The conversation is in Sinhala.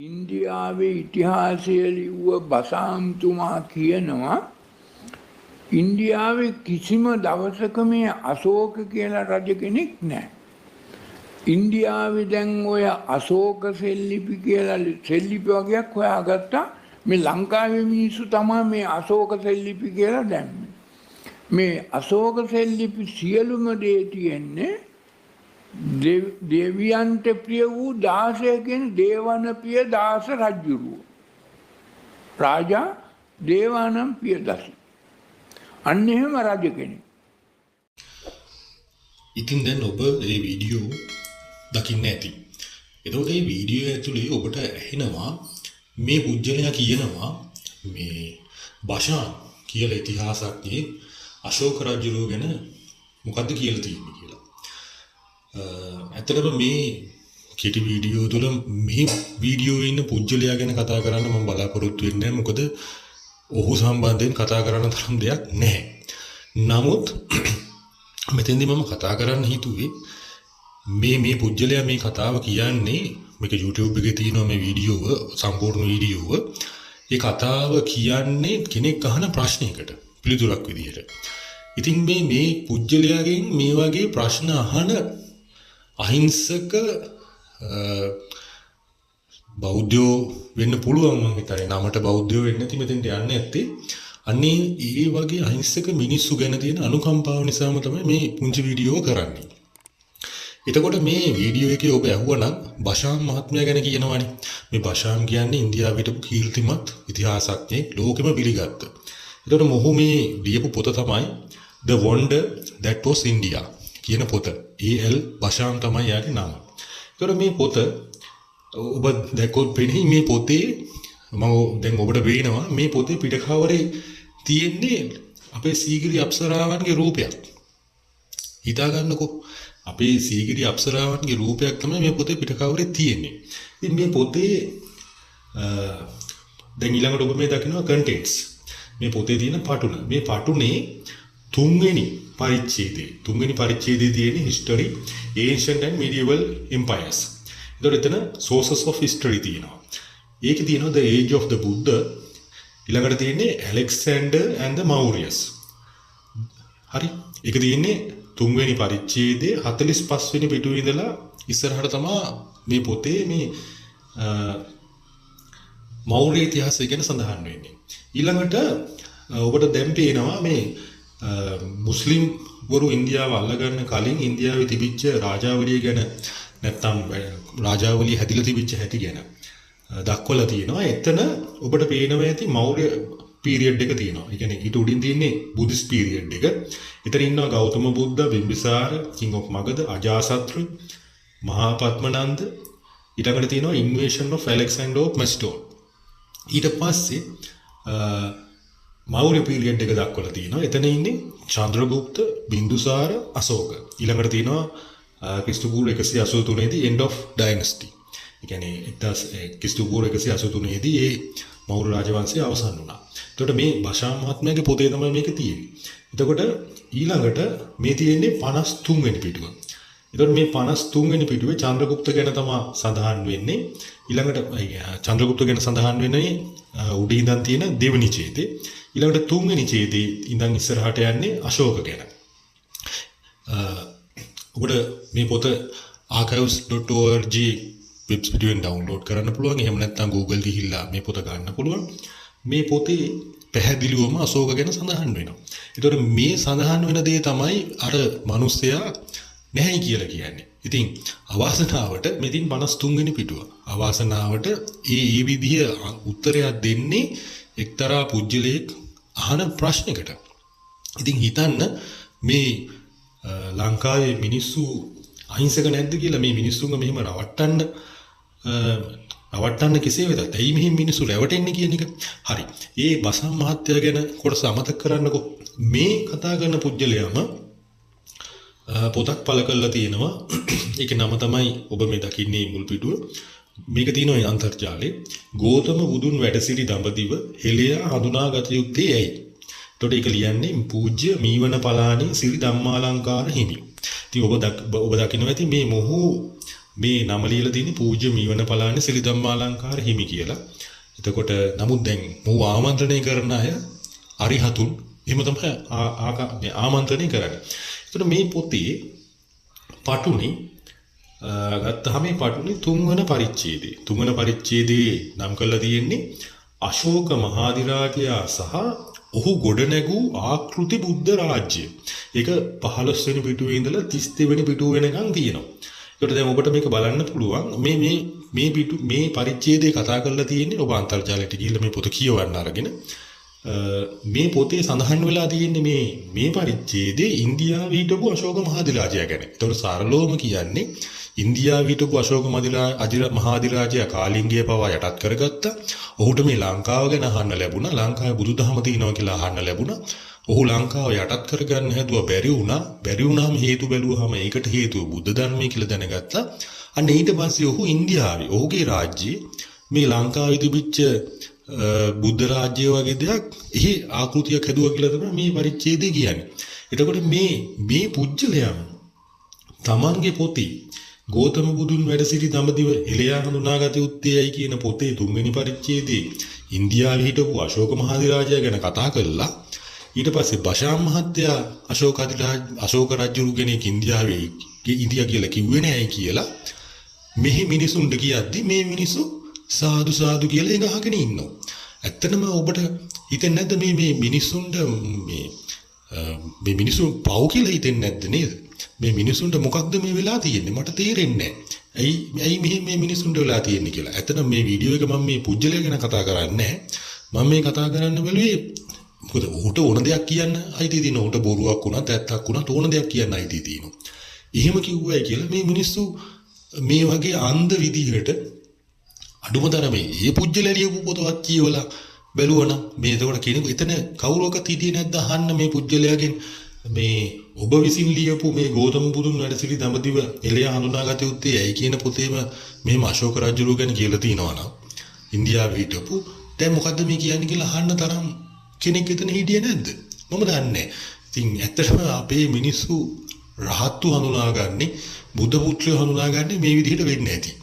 ඉන්දියාවේ ඉතිහාසය ලිව්ව බසාම්තුමා කියනවා ඉන්දියාවේ කිසිම දවසක මේ අශෝක කියලා රජ කෙනෙක් නැහැ. ඉන්දියාවේ දැන් ඔය අශෝක සෙල්ලිපි කියලා සෙල්ලිපි වගේක් හොයාගත්තා. මේ ලංකාවේ මිනිස්සු තමයි මේ අශෝක සෙල්ලිපි කියලා දැම්මේ. මේ අශෝක සෙල්ලිපි සියලුම දේ තියෙන්නේ දෙවියන්ට ප්‍රිය වූ 16 කියන දේවන පිය 16 රජුරුව. රාජා දේවානම් පියදස. අන්න එහෙම රජ කෙනෙක්. ඉතින් දැන් ඔබ මේ වීඩියෝ දකින්න ඇති. එතකොට මේ වීඩියෝ ඇතුලේ ඔබට ඇහෙනවා මේ පුජ්‍යලයා කියනවා මේ බෂාන් කියලා ඉතිහාසඥයෙක් අශෝක රජුරුව ගැන මොකද්ද කියලා තියෙන්නේ කියලා. ඇත්තටම මේ කෙටි වීඩියෝ තුළ මේ වීඩියෝවේ ඉන්න පුජ්‍යලයා ගැන කතා කරන්න මම බලාපොරොත්තු වෙන්නේ නැහැ. මොකද ඔහු සම්බන්ධයෙන් කතා කරන්න තරම් දෙයක් නැහැ. නමුත් මෙතෙන්දී මම කතා කරන්න හිතුවේ මේ පුජ්‍යලයා මේ කතාව කියන්නේ මේක YouTube එකේ තියෙනවා මේ වීඩියෝව සම්පූර්ණ වීඩියෝව. ඒ කතාව කියන්නේ කෙනෙක් අහන ප්‍රශ්නයකට පිළිතුරක් විදිහට. ඉතින් මේ පුජ්‍යලයාගෙන් මේ වගේ ප්‍රශ්න අහන අහිංසක බෞද්ධයෝ වෙන්න පුළුවන් මම හිතන්නේ. නමට බෞද්ධයෝ වෙන්න නැති මෙතෙන්ට යන්නේ නැත්තේ. අන්නේ ඒ වගේ අහිංසක මිනිස්සු ගැන තියෙන අනුකම්පාව නිසාම තමයි මේ පුංචි වීඩියෝ කරන්නේ. එතකොට මේ වීඩියෝ එකේ ඔබ ඇහුවනම් බෂාන් මහත්මයා ගැන කියනවනේ. මේ බෂාන් කියන්නේ ඉන්දියාවේ හිටපු කීර්තිමත් ඉතිහාසඥයෙක් ලෝකෙම පිළිගත්ත. එතකොට මොහු මේ ලියපු පොත තමයි The Wonder That Was India කියන පොත. A.L. බෂාන් තමයි යාගේ නම. එතකොට මේ පොත ඔබ දැක්කොත් පෙනෙයි මේ පොතේ මම දැන් ඔබට පේනවා මේ පොතේ පිටකවරේ තියෙන්නේ අපේ සීගිරි අප්සරාවන්ගේ රූපයක්. හිතා ගන්නකෝ අපේ සීගිරි අප්සරාවන්ගේ රූපයක් තමයි මේ පොතේ පිටකවරේ තියෙන්නේ. ඉතින් මේ පොතේ දැන් ඊළඟට ඔබ මේ දකිනවා contents. මේ පොතේ තියෙන පටුන. මේ පටුනේ තුන්වෙනි පරිච්ඡේදයේ තියෙන history ancient and medieval empires. එතන sources of history තියෙනවා. ඒකේ තියෙනවා the age of the Buddha. ඊළඟට තියෙන්නේ Alexander and the Mauryas. හරි. ඒක තියෙන්නේ තුන්වෙනි පරිච්ඡේදයේ 45 වෙනි පිටුවේ ඉඳලා ඉස්සරහට තමයි මේ පොතේ මේ මෞර්ය ඉතිහාසය ගැන සඳහන් වෙන්නේ. ඊළඟට ඔබට දැන් පේනවා මේ මුස්ලිම් වරු ඉන්දියාව අල්ලගන්න කලින් ඉන්දියාවේ තිබිච්ච රාජාවලිය ගැන නැත්තම් රාජාවලිය හැදිලා තිබිච්ච හැටි ගැන දක්වලා තියෙනවා. එතන ඔබට පේනවා ඇති මෞර්ය පීරියඩ් එක තියෙනවා. ඒ කියන්නේ ඊට උඩින් තියෙන්නේ බුද්දිස්ට් පීරියඩ් එක. එතන ඉන්නවා ගෞතම බුද්ධ, බිම්බිසාර, කිං ඔෆ් මගධ, අජාසත්‍ර, මහා පද්මනන්ද. ඊටකට තියෙනවා ඉන්වේෂන් ඔෆ් ඇලෙක්සැන්ඩර් ඔෆ් මැස්ටෝන්. ඊට පස්සේ මෞර්ය පීරියඩ් එක දක්වලා තියෙනවා. එතන ඉන්නේ චන්ද්‍රගුප්ත, බින්දුසාර, අශෝක. ඊළඟට තියෙනවා ක්‍රිස්තුපූර්ව 183 දී end of dynasty. ඒ කියන්නේ ක්‍රිස්තුපූර්ව 183 දී ඒ මෞර්ය රාජවංශය අවසන් වුණා. එතකොට මේ බෂාන් මහත්මයාගේ පොතේ තමයි මේක තියෙන්නේ. එතකොට ඊළඟට මේ තියෙන්නේ 53 වෙනි පිටුව. එතකොට මේ 53 වෙනි පිටුවේ චන්ද්‍රගුප්ත ගැන තමයි සඳහන් වෙන්නේ. ඊළඟට චන්ද්‍රගුප්ත ගැන සඳහන් වෙන්නේ උඩින් ඉඳන් තියෙන දෙවෙනි ඡේදේ. ඊළඟට තුන්වෙනි ඡේදේ ඉඳන් ඉස්සරහට යන්නේ අශෝක ගැන. ඔබට මේ පොත archives.org වෙබ්සයිට් ඩවුන්ලෝඩ් කරන්න පුළුවන්. එහෙම නැත්නම් Google ගිහිල්ලා මේ පොත ගන්න පුළුවන්. මේ පොතේ පැහැදිලිවම අශෝක ගැන සඳහන් වෙනවා. ඒතකොට මේ සඳහන් වෙන දේ තමයි අර මිනිස්සයා නැහැ කියලා කියන්නේ. ඉතින් අවාසනාවට මෙතින් 53 වෙනි පිටුව. අවාසනාවට ඒ විදිහ උත්තරයක් දෙන්නේ එක්තරා පුජ්‍යලයක් අහන ප්‍රශ්නයකට. ඉතින් හිතන්න මේ ලංකාවේ මිනිස්සු අහිංසක නැද්ද කියලා මේ මිනිස්සුන්ව මෙහෙම රවට්ටන්න කෙසේ වෙතත් ඇයි මෙහෙම මිනිස්සු රැවටෙන්නේ කියන එක. හරි. ඒ බසම් මහත්තයා ගැන කොටස අමතක කරන්නකෝ. මේ කතා කරන පුජ්‍යලයාම පොතක් පළ කරලා තියෙනවා. ඒකේ නම තමයි ඔබ මේ දකින්නේ මුල් පිටුව. මේක තියෙනවා අන්තර්ජාලේ. ගෞතම බුදුන් වැඩ සිටි දඹදිව හෙළයා හඳුනාගත යුත්තේ ඇයි? එතකොට ඒක ලියන්නේ පූජ්‍ය මීවන පලානි සිරි ධම්මාලංකාර හිමි. ඉතින් ඔබ දකිනවා ඇති මේ මොහු මේ නම ලියලා තියෙන්නේ පූජ්‍ය මීවන පලානේ සිරි ධම්මාලංකාර හිමි කියලා. එතකොට නමුත් දැන් මෝ ආමන්ත්‍රණය කරන අය අරිහතුන් එහෙම තමයි ආමන්ත්‍රණය කරන්නේ. එතකොට මේ පොතේ පටුනේ ගත්තාම මේ පටුනේ තුන්වන පරිච්ඡේදයේ නම් කරලා තියෙන්නේ අශෝක මහාධිරාජයා සහ ඔහු ගොඩනැගූ ආකෘති බුද්ධ රාජ්‍ය. ඒක 15 වෙනි පිටුවේ ඉඳලා 32 වෙනි පිටුව වෙනකන් තියෙනවා. ඒකට දැන් ඔබට මේක බලන්න පුළුවන් මේ පරිච්ඡේදයේ කතා කරලා තියෙන්නේ ඔබ අන්තර්ජාලයට ගිහිල්ලා මේ පොත කියවන්න අරගෙන මේ පොතේ සඳහන් වෙලා තියෙන්නේ මේ පරිච්ඡේදයේ ඉන්දියාවේ හිටපු අශෝක මහාධිරාජයා ගැන. ඒතකොට සරලවම කියන්නේ ඉන්දියාවේ හිටපු අශෝක මහාධිරාජයා කාලිංගය පවා යටත් කරගත්තා. ඔහුට මේ ලංකාව ගැන අහන්න ලැබුණා. ලංකාවේ බුදුදහම තියෙනවා කියලා අහන්න ලැබුණා. ඔහු ලංකාව යටත් කරගන්න හැදුවා බැරි වුණා. බැරි වුණාම හේතු බැලුවාම ඒකට හේතුව බුද්ධ ධර්මය කියලා දැනගත්තා. අන්න ඊට පස්සේ ඔහු ඉන්දියාවේ ඔහුගේ රාජ්‍යයේ මේ ලංකාවේ තිබිච්ච බුද්ධ රාජ්‍ය වගේ දෙයක් එහි ආකෘතියක් හැදුවා කියලා තමයි මේ පරිච්ඡේදය කියන්නේ. එතකොට මේ පුජ්‍යලයන් තමන්ගේ පොතේ ගෞතම බුදුන් වැඩ සිටි දඹදිව එළයා හඳුනාගත යුත්තේයි කියන පොතේ 3 වෙනි පරිච්ඡේදයේ ඉන්දියාවේ හිටපු අශෝක මහාධිරාජයා ගැන කතා කළා. ඊට පස්සේ බෂාම් මහත්තයා අශෝක රජු කෙනෙක් ඉන්දියාවේ ඉන්දියා කියලා කිව්වේ නෑයි කියලා මෙහි මිනිසුන්ට කියද්දි මේ මිනිස්සු සාදු සාදු කියලා ඒක අහගෙන ඉන්නවා. ඇත්තටම ඔබට හිතෙන්නේ නැද්ද මේ මිනිසුන්ට මේ මිනිසුන් පව් කියලා හිතෙන්නේ නැද්ද නේද? මේ මිනිසුන්ට මොකක්ද මේ වෙලා තියෙන්නේ මට තේරෙන්නේ නැහැ. ඇයි මේ මිනිසුන්ට වෙලා තියෙන්නේ කියලා. ඇත්තටම මේ වීඩියෝ එක මම මේ පුජ්‍යලය ගැන කතා කරන්නේ නැහැ. මම මේ කතා කරන්න බැලුවේ මොකද ඌට ඕන දෙයක් කියන්න අයිති තියෙනවා. ඌට බොරුවක් වුණත් ඇත්තක් වුණත් ඕන දෙයක් කියන්න අයිති තියෙනවා. එහෙම කිව්වයි කියලා මේ මිනිස්සු මේ වගේ අන්ධ විදිහට අඩුම තරමේ මේ පුජ්‍යලය ලියපු පොතවත් කියවලා බැලුවනම් මේ ඒකට කෙනෙකු එතන කවුරක්වත් හිටියේ නැද්ද අහන්න මේ පුජ්‍යලයගෙන් මේ ඔබ විසින් ලියපු මේ ගෞතම බුදුන් වැඩ සිටි දඹදිව එළයා හඳුනාගත යුත්තේ ඇයි කියන පොතේම මෙහෙම අශෝක රජුරු ගැන කියලා තියෙනවා නම් ඉන්දියාවේ හිටපු දැන් මොකද්ද මේ කියන්නේ කියලා අහන්න තරම් කෙනෙක් එතන හිටියේ නැද්ද? මම දන්නේ නැහැ. ඉතින් ඇත්තටම අපේ මිනිස්සු රහත්තු හඳුනාගන්නේ බුද්ධ පුත්‍රයෝ හඳුනාගන්නේ මේ විදිහට වෙන්නේ නැති.